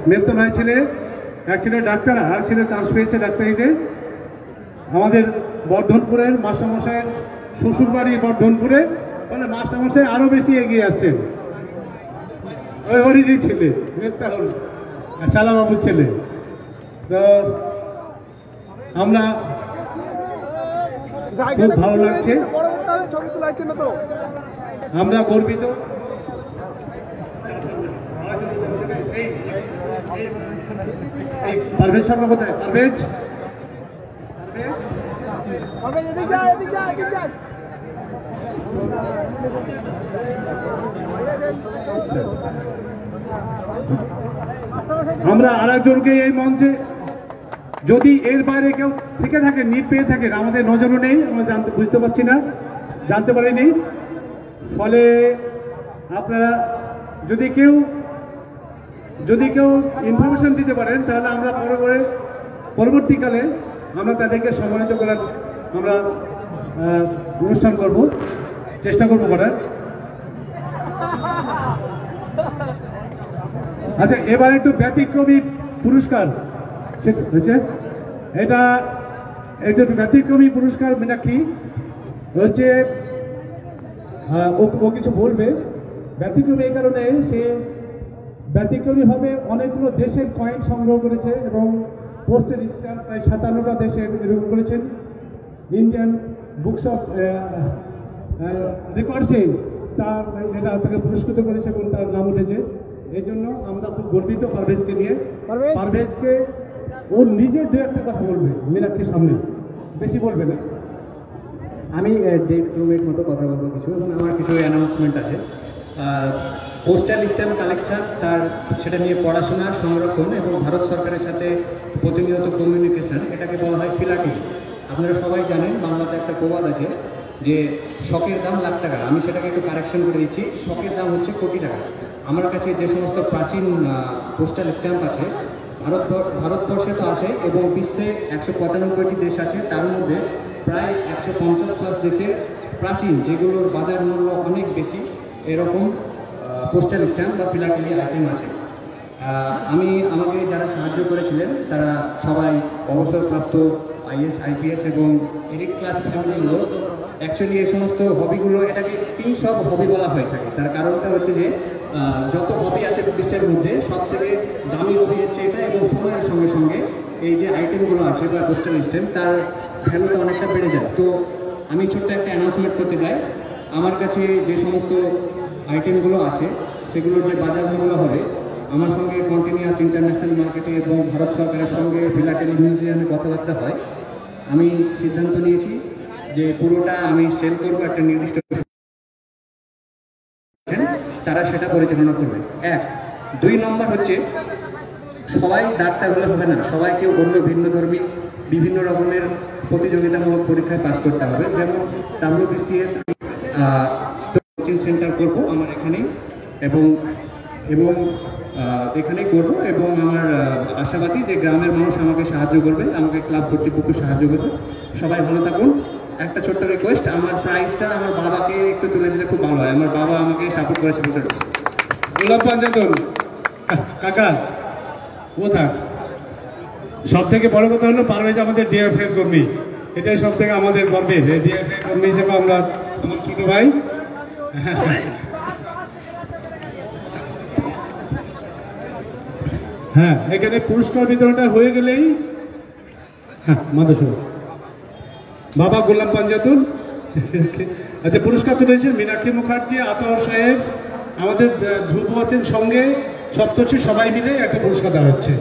মৃত্যু নয় ছেলে, এক ছেলে ডাক্তার আর ছেলে চান্স পেয়েছে ডাক্তারিতে। আমাদের বর্ধনপুরের মাস্টারমশাইয়ের শ্বশুর বাড়ি বর্ধনপুরে, ফলে মাস্টারমশাই আরো বেশি এগিয়ে যাচ্ছেন। ওই বাড়িরই ছেলে গ্রেপ্তার হল, শালাবাবুর ছেলে। তো আমরা খুব ভালো লাগছে, আমরা গর্বিত। পারভেজ শর্মা কোথায়? পারভেজ আমরা আর একজনকে এই মঞ্চে, যদি এর বাইরে কেউ থেকে থাকে, নিট পেয়ে থাকেন, আমাদের নজরও নেই, আমরা বুঝতে পারছি না, জানতে পারিনি। ফলে আপনারা যদি কেউ ইনফরমেশন দিতে পারেন, তাহলে আমরা পরবর্তীকালে আমরা তাদেরকে সম্মানিত করার আমরা অনুষ্ঠান করব, চেষ্টা করবো করার। আচ্ছা, এবার একটু ব্যতিক্রমী পুরস্কার হচ্ছে, এটা একটু ব্যতিক্রমী পুরস্কার। মীনাক্ষী হচ্ছে ও কিছু বলবে। ব্যতিক্রমী এই কারণে, সে ব্যতিক্রমীভাবে অনেকগুলো দেশের কয়েন সংগ্রহ করেছে এবং পোস্টের স্ট্যাম্প প্রায় 57টা দেশের এরকম করেছেন। ইন্ডিয়ান বুকস অফ রেকর্ডসে এটা তাকে পুরস্কৃত করেছে এবং তার নাম উঠেছে। এই জন্য আমরা খুব গর্বিত পারভেজকে নিয়ে। পারভেজকে ও নিজে দু একটা কথা বলবে মীনাক্ষীর সামনে, বেশি বলবে না। আমি 1.5 মিনিট মতো কথা বলবো কিছু, এবং আমার কিছু অ্যানাউন্সমেন্ট আছে। পোস্টাল স্ট্যাম্প কালেকশন, সেটা নিয়ে পড়াশোনা, সংরক্ষণ এবং ভারত সরকারের সাথে প্রতিনিয়ত কমিউনিকেশন, এটাকে বলা হয় ফিলাটেলি। আপনারা সবাই জানেন, বাংলাতে একটা প্রবাদ আছে যে শখের দাম লাখ টাকা। আমি সেটাকে একটু কারেকশন করে দিচ্ছি, শখের দাম হচ্ছে কোটি টাকা। আমার কাছে যে সমস্ত প্রাচীন পোস্টাল স্ট্যাম্প আছে, ভারতবর্ষে তো আছে এবং বিশ্বে 195টি দেশ আছে, তার মধ্যে প্রায় 150+ দেশের প্রাচীন, যেগুলোর বাজার মূল্য অনেক বেশি, এরকম পোস্টাল স্ট্যাম্প বা ফিলাটেলি আইটেম আছে। আমাকে যারা সাহায্য করেছিলেন তারা সবাই অবসরপ্রাপ্ত IAS IPS এবং এলিট ক্লাস ফ্যামিলির লোক। অ্যাকচুয়ালি এই সমস্ত হবিগুলো, এটাকে কিংস অফ হবি বলা হয়ে থাকে। তার কারণটা হচ্ছে যে যত হবি আছে বিশ্বের মধ্যে সব থেকে দামি হবি হচ্ছে এটা, এবং সময়ের সঙ্গে সঙ্গে এই যে আইটেমগুলো আছে বা পোস্টাল স্ট্যাম্প, তার ভ্যালুটা অনেকটা বেড়ে যায়। তো আমি ছোট্ট একটা অ্যানাউন্সমেন্ট করতে চাই। আমার কাছে যে সমস্ত আইটেমগুলো আছে সেগুলোর যে বাজার মূল্য হবে, আমার সঙ্গে কন্টিনিউয়াস ইন্টারন্যাশনাল মার্কেটে এবং ভারত সরকারের সঙ্গে ফিলাটেলি মিউজিয়ামে কথাবার্তা হয়। আমি সিদ্ধান্ত নিয়েছি যে পুরোটা আমি সেল করবো একটা নির্দিষ্ট, তারা সেটা পরিচালনা করবে। 1 2 নম্বর হচ্ছে, সবাই ডাক্তার হলে হবে না, সবাইকে অন্য ভিন্ন ধর্মী বিভিন্ন রকমের প্রতিযোগিতামূলক পরীক্ষায় পাস করতে হবে। যেমন WBCS কোচিং সেন্টার করবো আমার এখানেই, এবং এখানেই করবো, এবং আমার আশাবাদী যে গ্রামের মানুষ আমাকে সাহায্য করবে, আমাকে ক্লাব কর্তৃপক্ষ সাহায্য করবে। সবাই ভালো থাকুন। একটা ছোট্ট রিকোয়েস্ট, আমার প্রাইজটা আমার বাবাকে একটু তুলে দিলে খুব ভালো হয়। আমার বাবা আমাকে সাপোর্ট করেছে। গোলাপ পাঞ্জাতন কাকা ও থাক। সব থেকে বড় কথা হলো পারভেজ আমাদের ডিএফএ কর্মী, এটাই সব থেকে আমাদের গর্বের। ডিএফএ কর্মী হিসেবে আমরা, আমার ছোট ভাই। হ্যাঁ, এখানে পুরস্কার বিতরণটা হয়ে গেলেই, হ্যাঁ মাধব বাবা গোলাম পাঞ্জাতুল। আচ্ছা, পুরস্কার তুলেছেন মীনাক্ষী মুখার্জি, আতর সাহেব, আমাদের ধ্রুব আছেন সঙ্গে, সপ্তর্ষি, সবাই মিলে একটা পুরস্কার দেওয়া হচ্ছে।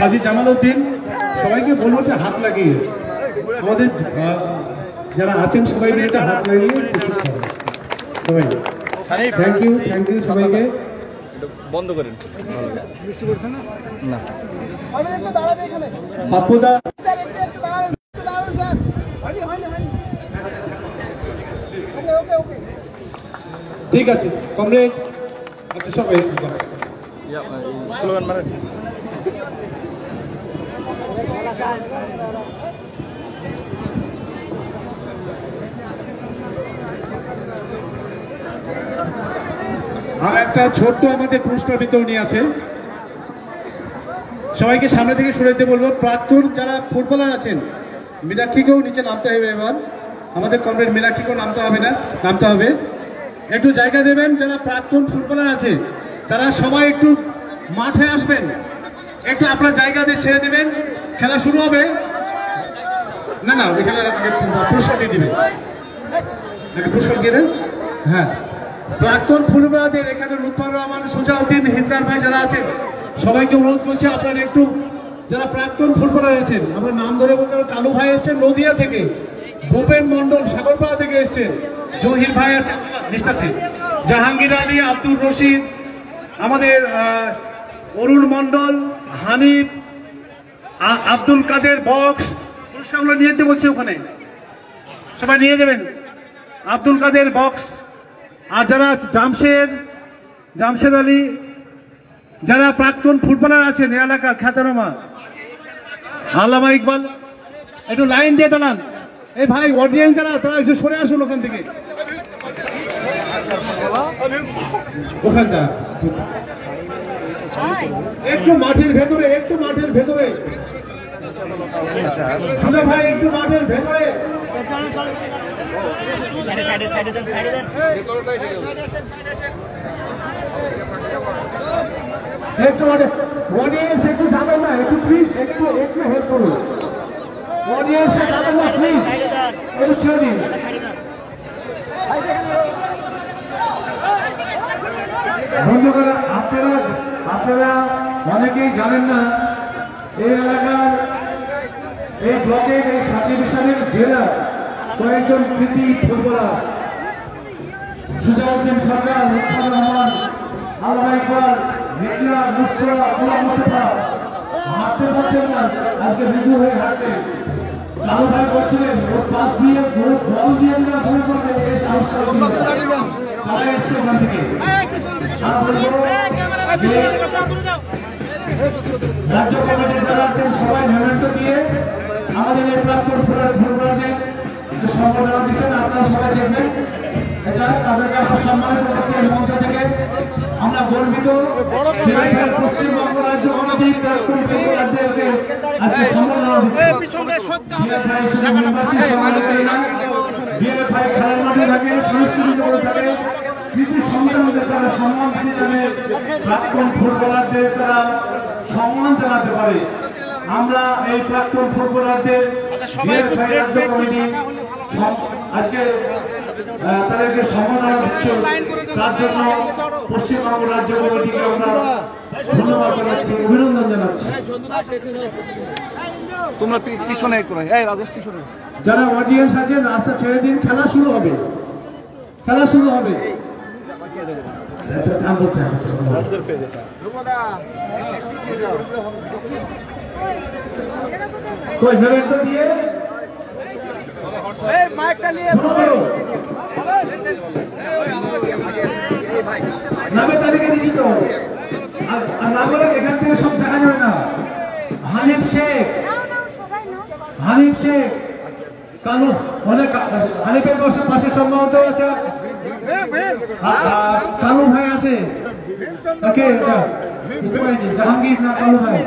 কাজী জামাল উদ্দিন, সবাইকে বলবো যে হাত লাগিয়ে, আমাদের যারা আছেন সবাই মিলে একটা হাত লাগিয়ে সবাই। থ্যাংক ইউ সবাইকে। বন্ধ করেন, না বাপুদা, ঠিক আছে কমরেড। আচ্ছা সবাই স্লোগান মারেন। আর একটা ছোট্ট আমাদের পুরস্কার বিতরণী আছে, সবাইকে সামনে থেকে সরে দিতে বলবো। প্রাক্তন যারা ফুটবলার আছেন, মীনাক্ষীকেও নিচে নামতে হবে, এবার আমাদের কমরেড মীনাক্ষীকেও নামতে হবে, একটু জায়গা দেবেন। যারা প্রাক্তন ফুটবলার আছে তারা সবাই একটু মাঠে আসবেন, একটু আপনার জায়গা দিয়ে ছেড়ে দেবেন, খেলা শুরু হবে। না না, এখানে পুরস্কার দিয়ে দিবেন, পুরস্কার দিয়ে দেন। হ্যাঁ, প্রাক্তন ফুটবলারদের এখানে লুৎফর রহমান, সুজাউদ্দিন, হিটলার ভাই যারা আছেন সবাইকে অনুরোধ করছি আপনারা একটু, যারা প্রাক্তন ফুটবলার আছেন, আমরা নাম ধরে বলতে কালু ভাই এসছেন নদিয়া থেকে, ভূপেন মন্ডল সাগরপাড়া থেকে এসছেন, জহির ভাই আছেন নিষ্ঠাতে, জাহাঙ্গীর আলী, আব্দুর রশিদ, আমাদের অরুণ মন্ডল, হানিফ, আব্দুল কাদের বক্স, পুরস্কারগুলো নিয়ে যেতে বলছি, ওখানে সবাই নিয়ে যাবেন। আব্দুল কাদের বক্স, আর যারা জামশেদ আলী, যারা প্রাক্তন ফুটবলার আছেন এই এলাকার খ্যাতনামা, আল্লামা ইকবাল, একটু লাইন দিয়ে দাঁড়ান। এই ভাই অডিয়েন্স যারা তারা একটু সরে আসুন ওখান থেকে, ওখানটা একটু মাঠের ভেতরে, ভাই একটু মাঠের ভেতরে। একটু অডিয়েন্স একটু যাবেন না, একটু প্লিজ একটু হেল্প করুন, অডিয়েন্সটা যাবেন না প্লিজ, একটু ছেড়ে দিন। বন্ধুরা, আপনারা অনেকেই জানেন না, এই এলাকার, এই ব্লকের, এই সাতক্ষীরা জেলার কয়েকজন কৃতি ফুটবলার, সুজাউদ্দিন সরকার, লুৎফর রহমান, আল্লামা ইকবাল, হিটলার, মুস্তফা হাঁটতে পারছেন না, আজকে বিজু হয়ে হাঁটতে কালু ভাই করছিলেন, ওর পাশ দিয়ে বল দিয়ে দিলে ভুল করবে, এই সাহস তারা এসছে ওখান থেকে। রাজ্য কমিটির যারা আছেন সবাই মেমেন্ট দিয়ে আমাদের এই প্রাক্তন ফুটবলারদের সম্মাননা দিচ্ছেন, আপনারা সবাই দেখবেন। এটা তাদেরকে আমরা সম্মানিত করছি এই মঞ্চ থেকে। আমরা গর্বিত পশ্চিমবঙ্গ রাজ্য কমিটির প্রাক্তন ফুটবলারদেরকে আজকে সম্মাননা দিচ্ছি। বিএফআই খেলার মাঠে থাকে, সংস্কৃতি করে থাকে, কৃতি সন্তানদের তারা সম্মান হিসাবে প্রাক্তন ফুটবলারদের তারা সম্মান জানাতে পারে। আমরা এই প্রাক্তন ফুটবলারদের বিএফআই রাজ্য কমিটি আজকে তাদেরকে সম্মাননা দিচ্ছে, তার জন্য পশ্চিমবঙ্গ রাজ্য কমিটিকে আমরা ধন্যবাদ জানাচ্ছি, অভিনন্দন জানাচ্ছি। তোমরা পিছনে রাজেশ পিছনে, যারা অডিয়েন্স আছেন রাস্তা ছেড়ে দিন, খেলা শুরু হবে। নামের তালিকা দিচ্ছি তো, আর নাম বলে এখান থেকে সব দেখা যাবে না। হানিফ শেখ কালু, অনেক হানিফের পাশে সম্মানিত আছে, কালু ভাই আছে, জাহাঙ্গীর না কালু ভাই,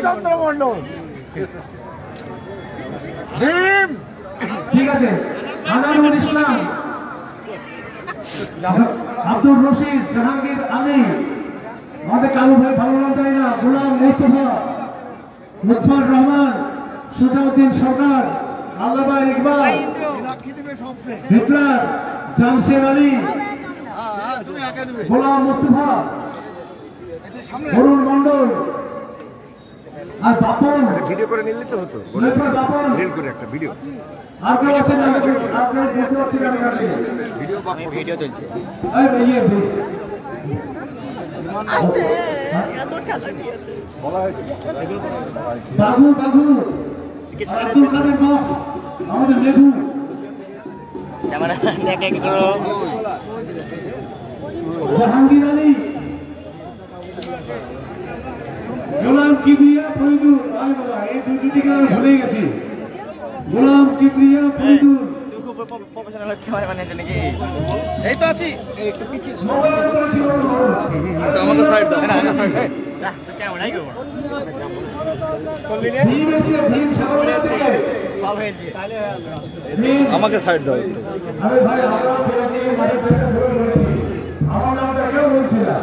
চন্দ্রমন্ডল, ঠিক আছে, আনারুল ইসলাম, আব্দুর রশিদ, জাহাঙ্গীর আলী, আমাদের কালু ভাই ভালো নাম জানি না, গোলাম মুস্তফা, লুৎফর রহমান, সুজাউদ্দিন সরকার, আল্লামা ইকবাল, হিটলার, জামশেদ আলী, গোলাম মুস্তফা, অরুণ মন্ডল, আর বাপন। ভিডিও করে নিলে তো হতো, বাপন রিল করে একটা ভিডিও। আর কেউ আছেন না? আপনার দেখতে পাচ্ছি ভিডিও চলছে। বাবু আব্দুল কাদের বক্স, আমাদের লেখু, জাহাঙ্গীর আলী, গোলাম কিবরিয়া ফরিদুর, আমি বাবা এই দুটিকে আমি ভুলে গেছি, গোলাম কিবরিয়া ফরিদুর, প্রফেশনাল ক্যামেরা মানে এটা নাকি এই তো আছি এই একটু পিছিয়ে আমাকে সাইড দাও না না সাইড যা ক্যামেরাই করব আমাকে সাইড দাও একটু আরে ভাই আমরা ফেলে দিয়ে মাঠে ফেলে ধরে রয়েছি আমার নামটা কেউ বলছে না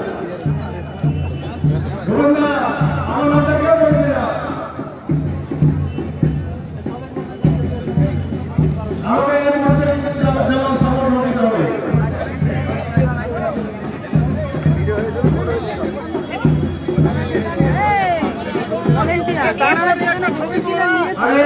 বলুন না আমার নামটা কেউ বলছে না আমাকে এই মুহূর্তে যেমন সমর্থন দিতে হবে আরে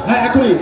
হ্যাঁ এখনই